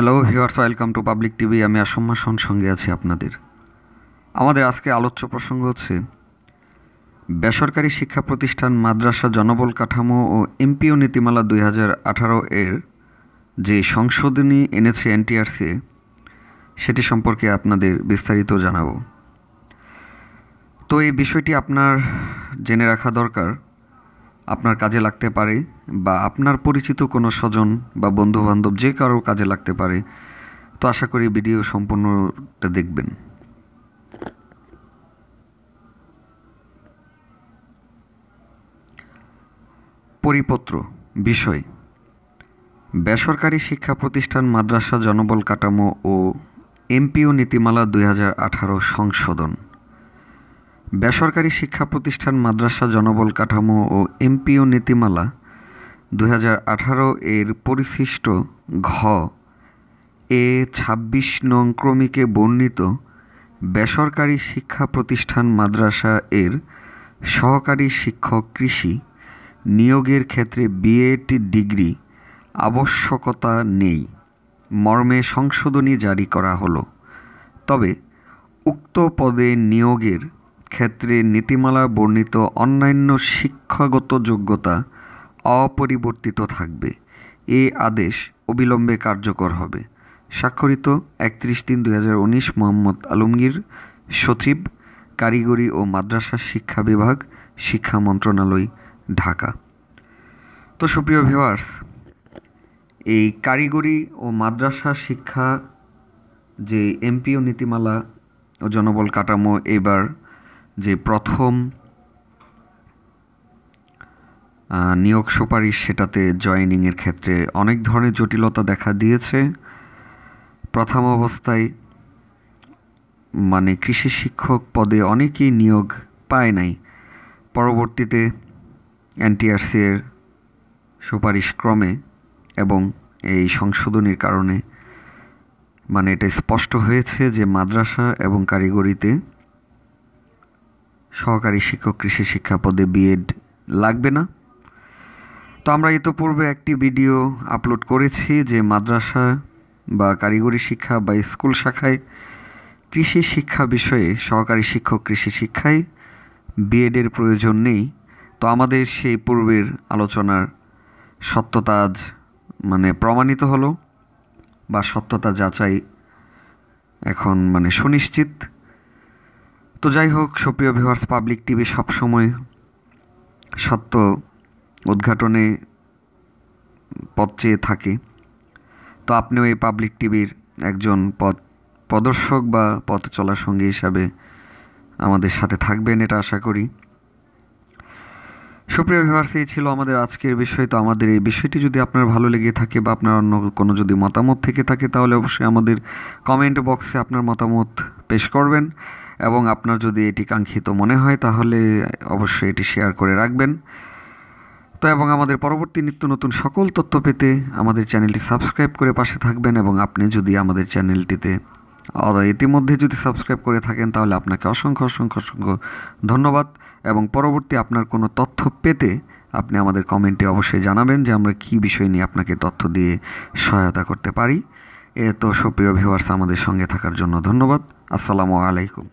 Hello viewers, welcome to public TV. আমি আসম্মা শাওন সঙ্গে আছি আপনাদের। আমাদের আজকে আলোচ্য প্রসঙ্গ হচ্ছে বেসরকারি শিক্ষা প্রতিষ্ঠান, মাদ্রাসা, জনবল কাঠামো ও এমপিও নীতিমালা 2018 এর যে সংশোধনী এনেছে এনটিআরসি, সেটি সম্পর্কে আপনাদের বিস্তারিত জানাবো। তো এই বিষয়টি আপনার জেনে রাখা দরকার, আপনার কাজে লাগতে পারে বা আপনার পরিচিত কোনো স্বজন বা বন্ধুবান্ধব যে কারোর কাজে লাগতে পারে। তো আশা করি ভিডিও সম্পূর্ণটা দেখবেন। পরিপত্র বিষয়: বেসরকারি শিক্ষা প্রতিষ্ঠান, মাদ্রাসা, জনবল কাঠামো ও এমপিও নীতিমালা 2018 সংশোধন। বেসরকারি শিক্ষা প্রতিষ্ঠান, মাদ্রাসা, জনবল কাঠামো ও এমপিও নীতিমালা 2018 এর পরিশিষ্ট ঘ এ 26 নং ক্রমিকে বর্ণিত বেসরকারি শিক্ষা প্রতিষ্ঠান, মাদ্রাসা এর সহকারী শিক্ষক কৃষি নিয়োগের ক্ষেত্রে বিএড ডিগ্রি আবশ্যকতা নেই মর্মে সংশোধনী জারি করা হলো। তবে উক্ত পদে নিয়োগের ক্ষেত্রে নীতিমালা বর্ণিত অন্যান্য শিক্ষাগত যোগ্যতা অপরিবর্তিত থাকবে। এ আদেশ অবিলম্বে কার্যকর হবে। স্বাক্ষরিত 31/3/2019 মোহাম্মদ আলমগীর, সচিব, কারিগরি ও মাদ্রাসা শিক্ষা বিভাগ, শিক্ষা মন্ত্রণালয়, ঢাকা। তো সুপ্রিয় ভিউয়ার্স, এই কারিগরি ও মাদ্রাসা শিক্ষা যে এমপিও নীতিমালা ও জনবল কাঠামো এবার যে প্রথম নিয়োগ সুপারিশ, সেটাতে জয়েনিংয়ের ক্ষেত্রে অনেক ধরনের জটিলতা দেখা দিয়েছে। প্রথম অবস্থায় কৃষি শিক্ষক পদে অনেকেই নিয়োগ পায় নাই। পরবর্তীতে এনটিআরসি এর সুপারিশ ক্রমে এবং এই সংশোধনীর কারণে এটা স্পষ্ট হয়েছে যে মাদ্রাসা এবং কারিগরিতে সহকারী শিক্ষক কৃষি শিক্ষা পদে বিএড লাগবে না। তো আমরা ইতোপূর্বে একটি ভিডিও আপলোড করেছি যে মাদ্রাসা বা কারিগরি শিক্ষা বা স্কুল শাখায় কৃষি শিক্ষা বিষয়ে সহকারী শিক্ষক কৃষি শিক্ষায় বিএডের প্রয়োজন নেই। তো আমাদের সেই পূর্বের আলোচনার সত্যতা আজ প্রমাণিত হলো বা সত্যতা যাচাই এখন সুনিশ্চিত। তো যাই হোক, সুপ্রিয় ভিউয়ার্স, পাবলিক টিভি সবসময় সত্য উদ্ঘাটনে পথ চেয়ে থাকে। তো আপনিও এই পাবলিক টিভির একজন প্রদর্শক বা পথ চলার সঙ্গী হিসাবে আমাদের সাথে থাকবেন, এটা আশা করি। সুপ্রিয় ভিউয়ার্স, এই ছিল আমাদের আজকের বিষয়। তো আমাদের এই বিষয়টি যদি আপনার ভালো লেগে থাকে বা আপনার অন্য কোনো যদি মতামত থেকে থাকে, তাহলে অবশ্যই আমাদের কমেন্ট বক্সে আপনার মতামত পেশ করবেন এবং আপনার যদি এটি কাঙ্ক্ষিত মনে হয় তাহলে অবশ্যই এটি শেয়ার করে রাখবেন। তো এবং আমাদের পরবর্তী নিত্য নতুন সকল তথ্য পেতে আমাদের চ্যানেলটি সাবস্ক্রাইব করে পাশে থাকবেন। এবং আপনি যদি আমাদের চ্যানেলটিতে ইতিমধ্যে যদি সাবস্ক্রাইব করে থাকেন তাহলে আপনাকে অসংখ্য অসংখ্য অসংখ্য ধন্যবাদ। এবং পরবর্তী আপনার কোনো তথ্য পেতে আপনি আমাদের কমেন্টে অবশ্যই জানাবেন যে আমরা কী বিষয় নিয়ে আপনাকে তথ্য দিয়ে সহায়তা করতে পারি। তো সুপ্রিয় ভিউয়ার্স, আমাদের সঙ্গে থাকার জন্য ধন্যবাদ। আসসালামু আলাইকুম।